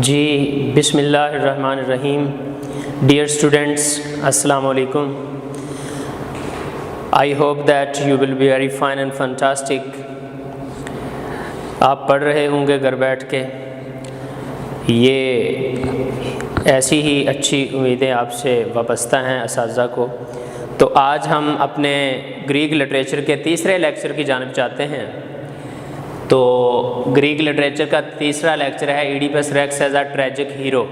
جی بسم اللہ الرحمن الرحیم. ڈیئر اسٹوڈنٹس، السلام علیکم. I hope that you will be very fine and fantastic. آپ پڑھ رہے ہوں گے گھر بیٹھ کے. یہ ایسی ہی اچھی امیدیں آپ سے وابستہ ہیں اساتذہ کو. تو آج ہم اپنے گریک لٹریچر کے تیسرے لیکچر کی جانب چاہتے ہیں. تو گریک لٹریچر کا تیسرا لیکچر ہے Oedipus Rex as a tragic hero.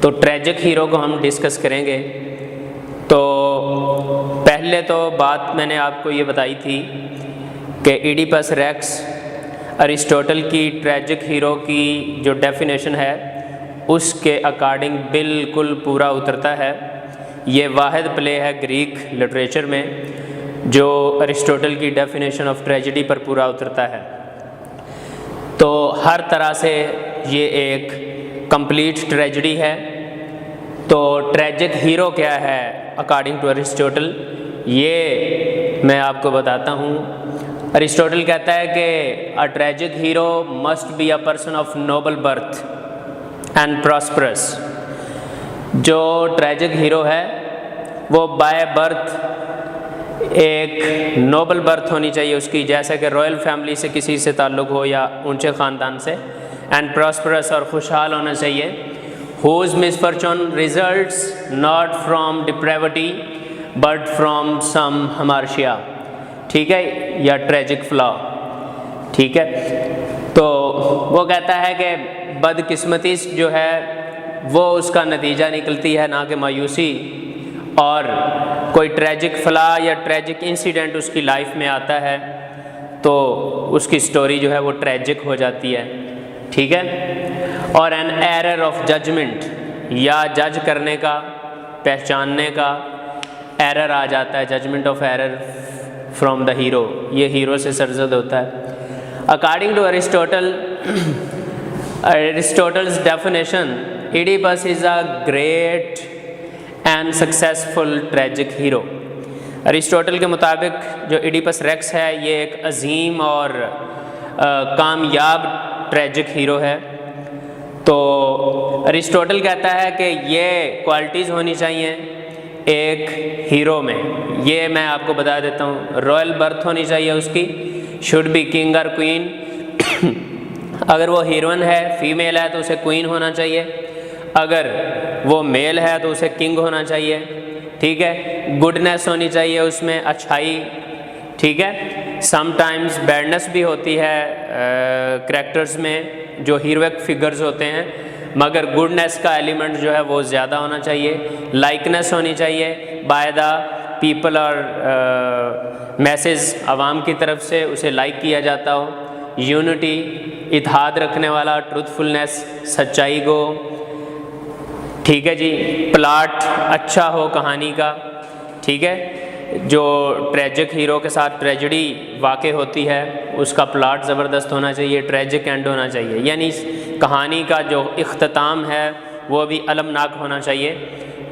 تو ٹریجک ہیرو کو ہم ڈسکس کریں گے. تو پہلے تو بات میں نے آپ کو یہ بتائی تھی کہ ایڈیپس ریکس ارسطوٹل کی ٹریجک ہیرو کی جو ڈیفینیشن ہے اس کے اکارڈنگ بالکل پورا اترتا ہے. یہ واحد پلے ہے گریک لٹریچر میں جو ارسطوٹل کی ڈیفینیشن آف ٹریجڈی پر پورا اترتا ہے. تو ہر طرح سے یہ ایک کمپلیٹ ٹریجڈی ہے. تو ٹریجک ہیرو کیا ہے اکارڈنگ ٹو ارسطوٹل، یہ میں آپ کو بتاتا ہوں. ارسطوٹل کہتا ہے کہ a tragic hero must be a person of noble birth and prosperous. جو ٹریجک ہیرو ہے وہ بائی برتھ ایک نوبل برتھ ہونی چاہیے اس کی، جیسے کہ رائل فیملی سے کسی سے تعلق ہو یا اونچے خاندان سے. اینڈ پراسپرس اور خوشحال ہونا چاہیے. Whose misfortune results not from depravity but from some hamartia, ٹھیک ہے، یا ٹریجک فلا، ٹھیک ہے. تو وہ کہتا ہے کہ بدقسمتی جو ہے وہ اس کا نتیجہ نکلتی ہے، نہ کہ مایوسی. اور کوئی ٹریجک فلا یا ٹریجک انسیڈنٹ اس کی لائف میں آتا ہے تو اس کی سٹوری جو ہے وہ ٹریجک ہو جاتی ہے، ٹھیک ہے. اور این ایرر آف ججمنٹ، یا جج کرنے کا، پہچاننے کا ایرر آ جاتا ہے، judgement of error from the hero, یہ ہیرو سے سرزد ہوتا ہے. According to Aristotle, Aristotle's definition, Oedipus is a great and successful tragic hero. Aristotle کے مطابق جو ایڈیپس ریکس ہے یہ ایک عظیم اور کامیاب ٹریجک ہیرو ہے. تو ارسطوٹل کہتا ہے کہ یہ کوالٹیز ہونی چاہیے ایک ہیرو میں. یہ میں آپ کو بتا دیتا ہوں. رائل برتھ ہونی چاہیے اس کی، شوڈ بی کنگ اور کوئین. اگر وہ ہیروئن ہے، فیمیل ہے، تو اسے کوئین ہونا چاہیے. اگر وہ میل ہے تو اسے کنگ ہونا چاہیے، ٹھیک ہے. گڈنس ہونی چاہیے اس میں، اچھائی، ٹھیک ہے. سم ٹائمز بیڈنس بھی ہوتی ہے کریکٹرز میں جو ہیروئک فگرز ہوتے ہیں، مگر گڈنس کا ایلیمنٹ جو ہے وہ زیادہ ہونا چاہیے. لائکنس ہونی چاہیے بائی دا پیپل اور میسز، عوام کی طرف سے اسے لائک کیا جاتا ہو. یونٹی، اتحاد رکھنے والا، ٹروتھفلنس، سچائی کو، ٹھیک ہے جی. پلاٹ اچھا ہو کہانی کا، ٹھیک ہے. جو ٹریجک ہیرو کے ساتھ ٹریجڈی واقع ہوتی ہے اس کا پلاٹ زبردست ہونا چاہیے، ٹریجک اینڈ ہونا چاہیے، یعنی کہانی کا جو اختتام ہے وہ بھی المناک ہونا چاہیے.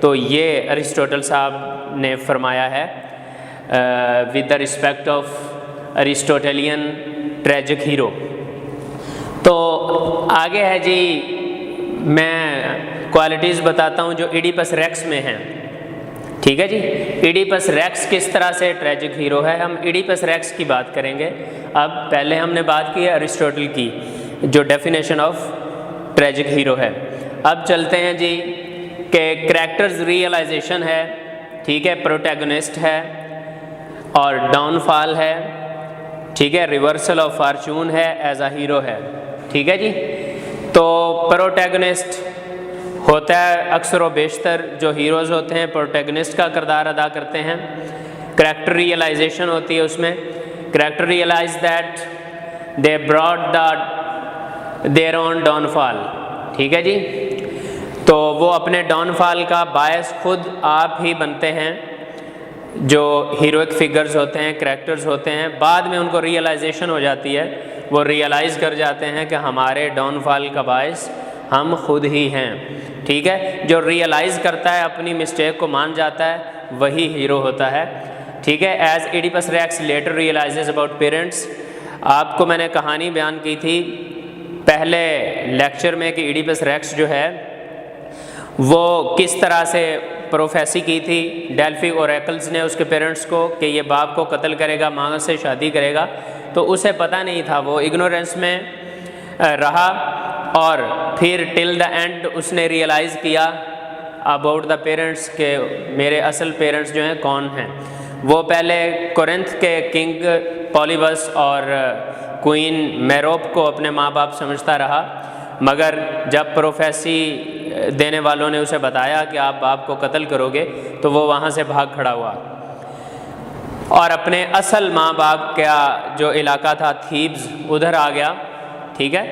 تو یہ ارسطوٹل صاحب نے فرمایا ہے with the respect of Aristotelian tragic hero. تو آگے ہے جی، میں کوالٹیز بتاتا ہوں جو ایڈیپس ریکس میں ہیں، ٹھیک ہے جی. ایڈیپس ریکس کس طرح سے ٹریجک ہیرو ہے، ہم ایڈیپس ریکس کی بات کریں گے. اب پہلے ہم نے بات کی ہے ارسطوٹل کی جو ڈیفینیشن آف ٹریجک ہیرو ہے. اب چلتے ہیں جی کہ کریکٹرز ریئلائزیشن ہے، ٹھیک ہے، پروٹیگنسٹ ہے اور ڈاؤن فال ہے، ٹھیک ہے، ریورسل آف فارچون ہے، ایز اے ہیرو ہے، ٹھیک ہے جی. تو پروٹیگنسٹ ہوتا ہے اکثر و بیشتر جو ہیروز ہوتے ہیں پروٹیگنسٹ کا کردار ادا کرتے ہیں. کریکٹر ریئلائزیشن ہوتی ہے اس میں. Character realize that they brought the their own downfall, ٹھیک ہے جی. تو وہ اپنے ڈاؤن فال کا باعث خود آپ ہی بنتے ہیں. جو ہیروئک فگرز ہوتے ہیں، کریکٹرز ہوتے ہیں، بعد میں ان کو ریئلائزیشن ہو جاتی ہے، وہ ریئلائز کر جاتے ہیں کہ ہمارے ڈاؤن فال کا باعث ہم خود ہی ہیں، ٹھیک ہے. جو ریئلائز کرتا ہے، اپنی مسٹیک کو مان جاتا ہے، وہی ہیرو ہوتا ہے، ٹھیک ہے. As Oedipus Rex later realises about parents. آپ کو میں نے کہانی بیان کی تھی پہلے لیکچر میں کہ ایڈیپس ریکس جو ہے وہ کس طرح سے پروفیسی کی تھی ڈیلفی اوریکلز نے اس کے پیرنٹس کو کہ یہ باپ کو قتل کرے گا، ماں سے شادی کرے گا، تو اسے پتہ نہیں تھا، وہ اگنورینس میں رہا، اور پھر ٹل دا اینڈ اس نے ریئلائز کیا اباؤٹ دا پیرنٹس کہ میرے اصل پیرنٹس جو ہیں کون ہیں۔ وہ پہلے کورنتھ کے کنگ پولیبس اور کوئین میروپ کو اپنے ماں باپ سمجھتا رہا، مگر جب پروفیسی دینے والوں نے اسے بتایا کہ آپ باپ کو قتل کرو گے تو وہ وہاں سے بھاگ کھڑا ہوا اور اپنے اصل ماں باپ کا جو علاقہ تھا تھیبز ادھر آ گیا، ٹھیک ہے،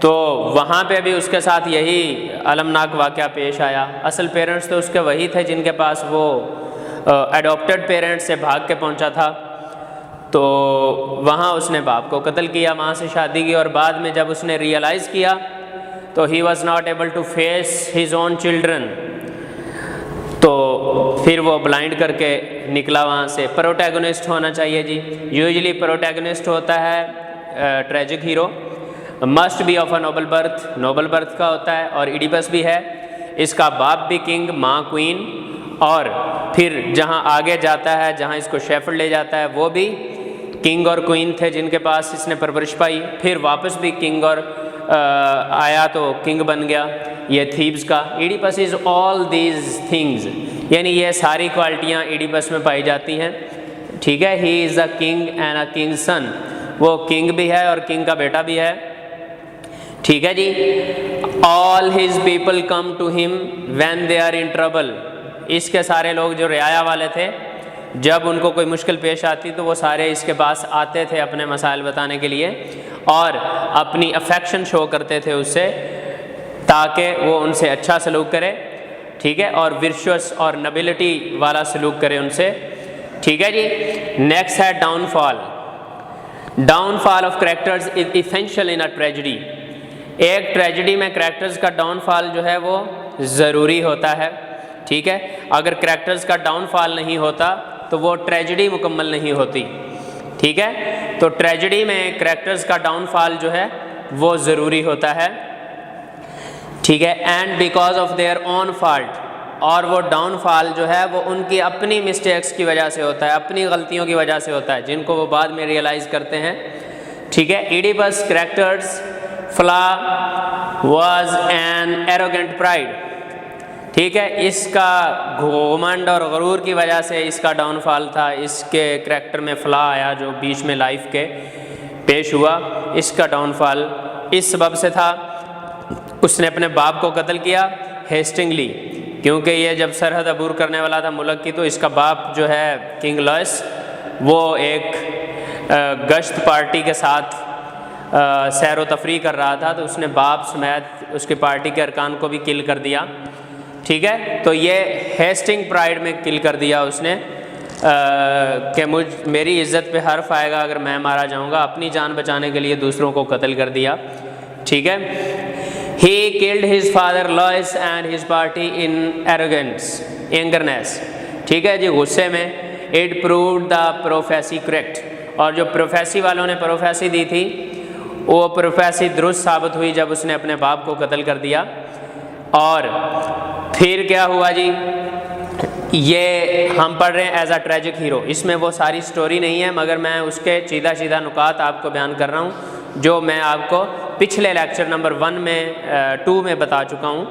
تو وہاں پہ بھی اس کے ساتھ یہی المناک واقعہ پیش آیا۔ اصل پیرنٹس تو اس کے وہی تھے جن کے پاس وہ ایڈاپٹڈ پیرنٹس سے بھاگ کے پہنچا تھا، تو وہاں اس نے باپ کو قتل کیا، ماں سے شادی کی، اور بعد میں جب اس نے ریئلائز کیا تو he was not able to face his own children, تو پھر وہ بلائنڈ کر کے نکلا وہاں سے۔ پروٹیگونسٹ ہونا چاہیے جی، یوزلی پروٹیگونسٹ ہوتا ہے tragic hero, must be of a noble birth کا ہوتا ہے، اور ایڈیپس بھی ہے، اس کا باپ بھی کنگ، ماں کوئین، اور پھر جہاں آگے جاتا ہے جہاں اس کو شیفرڈ لے جاتا ہے وہ بھی کنگ اور کوئین تھے جن کے پاس اس نے پرورش پائی، پھر واپس بھی کنگ اور آیا تو کنگ بن گیا یہ تھیبس کا۔ Oedipus is all these things, یعنی یہ ساری کوالٹیاں ایڈیپس میں پائی جاتی ہیں، ٹھیک ہے۔ He is a king and a king son, وہ کنگ بھی ہے اور کنگ کا بیٹا بھی ہے، ٹھیک ہے جی۔ All his people come to him when they are in trouble, اس کے سارے لوگ جو رعایا والے تھے جب ان کو کوئی مشکل پیش آتی تو وہ سارے اس کے پاس آتے تھے اپنے مسائل بتانے کے لیے، اور اپنی افیکشن شو کرتے تھے اس سے تاکہ وہ ان سے اچھا سلوک کرے، ٹھیک ہے، اور ورچوس اور نبیلٹی والا سلوک کرے ان سے، ٹھیک ہے جی۔ نیکسٹ ہے down fall of characters is essential in a tragedy. ایک ٹریجڈی میں کریکٹرز کا ڈاؤن فال جو ہے وہ ضروری ہوتا ہے، ٹھیک ہے۔ اگر کریکٹرز کا ڈاؤن فال نہیں ہوتا تو وہ ٹریجڈی مکمل نہیں ہوتی، ٹھیک ہے۔ تو ٹریجڈی میں کریکٹرز کا ڈاؤن فال جو ہے وہ ضروری ہوتا ہے، ٹھیک ہے۔ And because of their own fault, اور وہ ڈاؤن فال جو ہے وہ ان کی اپنی مسٹیکس کی وجہ سے ہوتا ہے، اپنی غلطیوں کی وجہ سے ہوتا ہے جن کو وہ بعد میں ریئلائز کرتے ہیں، ٹھیک ہے۔ ایڈیپس کریکٹرز فلا واز این ایروگنٹ پرائڈ، ٹھیک ہے، اس کا گھمنڈ اور غرور کی وجہ سے اس کا ڈاؤن فال تھا، اس کے کریکٹر میں فلا آیا جو بیچ میں لائف کے پیش ہوا، اس کا ڈاؤن فال اس سبب سے تھا۔ اس نے اپنے باپ کو قتل کیا ہیسٹنگلی، کیونکہ یہ جب سرحد عبور کرنے والا تھا ملک کی تو اس کا باپ جو ہے کنگ لوئس وہ ایک گشت پارٹی کے ساتھ سیر و تفریح کر رہا تھا، تو اس نے باپ سمیت اس کی پارٹی کے ارکان کو بھی کل کر دیا، ٹھیک ہے۔ تو یہ ہیسٹنگ پرائڈ میں کل کر دیا اس نے کہ میری عزت پہ حرف آئے گا اگر میں مارا جاؤں گا، اپنی جان بچانے کے لیے دوسروں کو قتل کر دیا، ٹھیک ہے۔ He killed his father Lois and his party in angerness، ٹھیک ہے جی، غصے میں۔ It proved the prophecy correct، اور جو پروفیسی والوں نے پروفیسی دی تھی وہ پروفیسی درست ثابت ہوئی جب اس نے اپنے باپ کو قتل کر دیا۔ اور پھر کیا ہوا جی، یہ ہم پڑھ رہے ہیں ایز اے ٹریجک ہیرو، اس میں وہ ساری سٹوری نہیں ہے مگر میں اس کے چیدہ نکات آپ کو بیان کر رہا ہوں جو میں آپ کو پچھلے لیکچر نمبر 2 میں بتا چکا ہوں،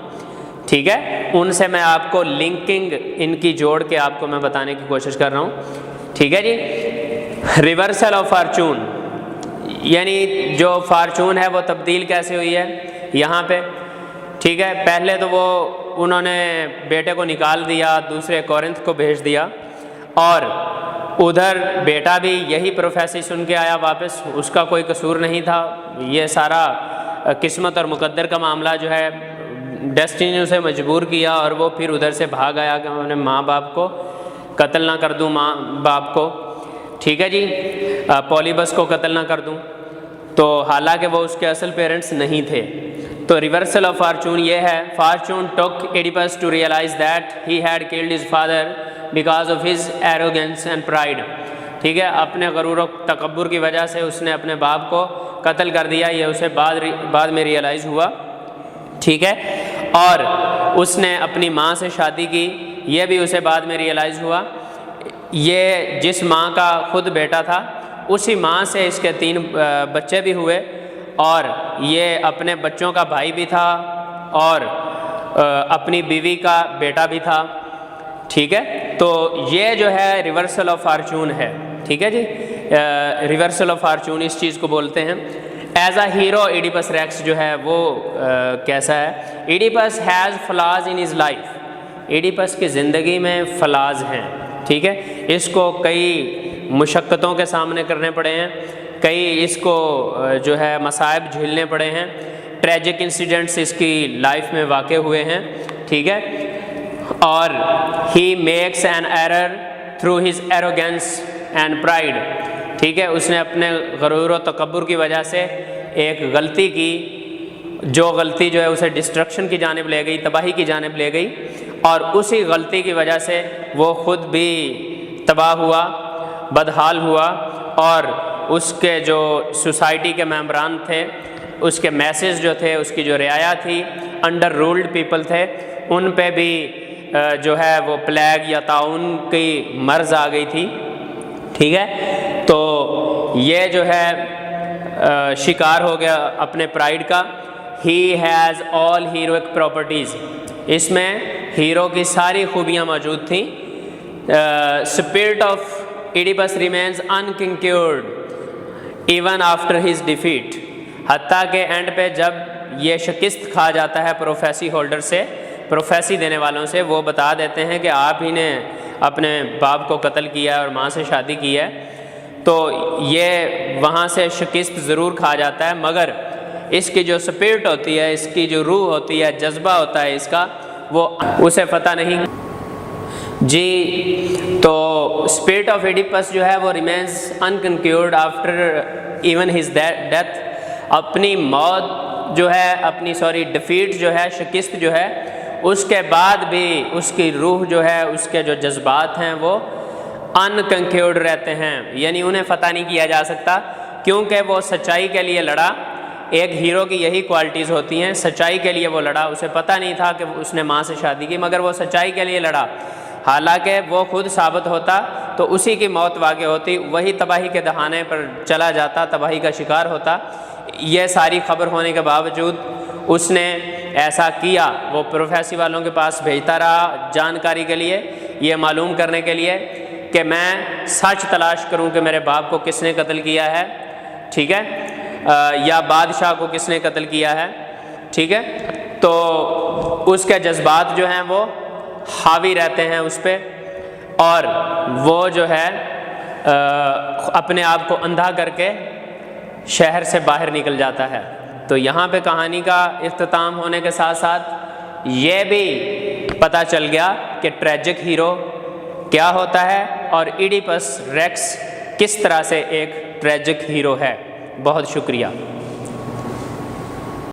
ٹھیک ہے۔ ان سے میں آپ کو لنکنگ ان کی جوڑ کے آپ کو میں بتانے کی کوشش کر رہا ہوں، ٹھیک ہے جی۔ ریورسل آف فارچون، یعنی جو فارچون ہے وہ تبدیل کیسے ہوئی ہے یہاں پہ، ٹھیک ہے۔ پہلے تو وہ انہوں نے بیٹے کو نکال دیا، دوسرے کورنتھ کو بھیج دیا، اور ادھر بیٹا بھی یہی پروفیسی سن کے آیا واپس، اس کا کوئی قصور نہیں تھا، یہ سارا قسمت اور مقدر کا معاملہ جو ہے ڈیسٹینی نے اسے مجبور کیا، اور وہ پھر ادھر سے بھاگ آیا کہ میں نے ماں باپ کو قتل نہ کر دوں، ماں باپ کو، ٹھیک ہے جی، پولیبس کو قتل نہ کر دوں، تو حالانکہ وہ اس کے اصل پیرنٹس نہیں تھے۔ تو ریورسل آف فارچون یہ ہے، fortune took Oedipus to realize that he had killed his father because of his arrogance and pride. ٹھیک ہے، اپنے غرور و تکبر کی وجہ سے اس نے اپنے باپ کو قتل کر دیا، یہ اسے بعد میں ریئلائز ہوا، ٹھیک ہے، اور اس نے اپنی ماں سے شادی کی، یہ بھی اسے بعد میں ریئلائز ہوا۔ یہ جس ماں کا خود بیٹا تھا اسی ماں سے اس کے 3 بچے بھی ہوئے، اور یہ اپنے بچوں کا بھائی بھی تھا اور اپنی بیوی کا بیٹا بھی تھا، ٹھیک ہے۔ تو یہ جو ہے ریورسل آف فارچون ہے، ٹھیک ہے جی، ریورسل آف فارچون اس چیز کو بولتے ہیں۔ As a hero Oedipus Rex جو ہے وہ کیسا ہے؟ Oedipus has flaws in his life, Oedipus کی زندگی میں فلاز ہیں، ٹھیک ہے، اس کو کئی مشقتوں کے سامنے کرنے پڑے ہیں، کئی اس کو جو ہے مصائب جھیلنے پڑے ہیں، ٹریجک انسیڈنٹس اس کی لائف میں واقع ہوئے ہیں، ٹھیک ہے، اور he makes an error through his arrogance and pride, ٹھیک ہے، اس نے اپنے غرور و تکبر کی وجہ سے ایک غلطی کی، جو غلطی جو ہے اسے ڈسٹرکشن کی جانب لے گئی، تباہی کی جانب لے گئی، اور اسی غلطی کی وجہ سے وہ خود بھی تباہ ہوا، بدحال ہوا، اور اس کے جو سوسائٹی کے ممبران تھے، اس کے میسز جو تھے، اس کی جو رعایا تھی، انڈر رولڈ پیپل تھے، ان پہ بھی جو ہے وہ پلیگ یا طاعون کی مرض آ گئی تھی، ٹھیک ہے۔ تو یہ جو ہے شکار ہو گیا اپنے پرائڈ کا۔ He has all heroic properties, اس میں ہیرو کی ساری خوبیاں موجود تھیں۔ Spirit of Oedipus remains unconquered even after his defeat, حتیٰ کہ اینڈ پہ جب یہ شکست کھا جاتا ہے پروفیسی ہولڈر سے، پروفیسی دینے والوں سے، وہ بتا دیتے ہیں کہ آپ ہی نے اپنے باپ کو قتل کیا ہے اور ماں سے شادی کی ہے، تو یہ وہاں سے شکست ضرور کھا جاتا ہے، مگر اس کی جو اسپرٹ ہوتی ہے، اس کی جو روح ہوتی ہے، جذبہ ہوتا ہے اس کا، وہ اسے پتہ نہیں جی۔ تو اسپرٹ آف ایڈیپس جو ہے وہ remains unconquered after even his death, اپنی موت جو ہے، اپنی ڈیفیٹ جو ہے، شکست جو ہے، اس کے بعد بھی اس کی روح جو ہے، اس کے جو جذبات ہیں وہ انکنکیورڈ رہتے ہیں، یعنی انہیں فتح نہیں کیا جا سکتا، کیونکہ وہ سچائی کے لیے لڑا۔ ایک ہیرو کی یہی کوالٹیز ہوتی ہیں، سچائی کے لیے وہ لڑا، اسے پتہ نہیں تھا کہ اس نے ماں سے شادی کی، مگر وہ سچائی کے لیے لڑا، حالانکہ وہ خود ثابت ہوتا تو اسی کی موت واقع ہوتی، وہی تباہی کے دہانے پر چلا جاتا، تباہی کا شکار ہوتا۔ یہ ساری خبر ہونے کے باوجود اس نے ایسا کیا، وہ پروفیسی والوں کے پاس بھیجتا رہا جانکاری کے لیے، یہ معلوم کرنے کے لیے کہ میں سچ تلاش کروں کہ میرے باپ کو کس نے قتل کیا ہے، ٹھیک ہے، یا بادشاہ کو کس نے قتل کیا ہے، ٹھیک ہے۔ تو اس کے جذبات جو ہیں وہ حاوی رہتے ہیں اس پہ، اور وہ جو ہے اپنے آپ کو اندھا کر کے شہر سے باہر نکل جاتا ہے۔ تو یہاں پہ کہانی کا اختتام ہونے کے ساتھ ساتھ یہ بھی پتہ چل گیا کہ ٹریجک ہیرو کیا ہوتا ہے اور ایڈیپس ریکس کس طرح سے ایک ٹریجک ہیرو ہے۔ بہت شکریہ۔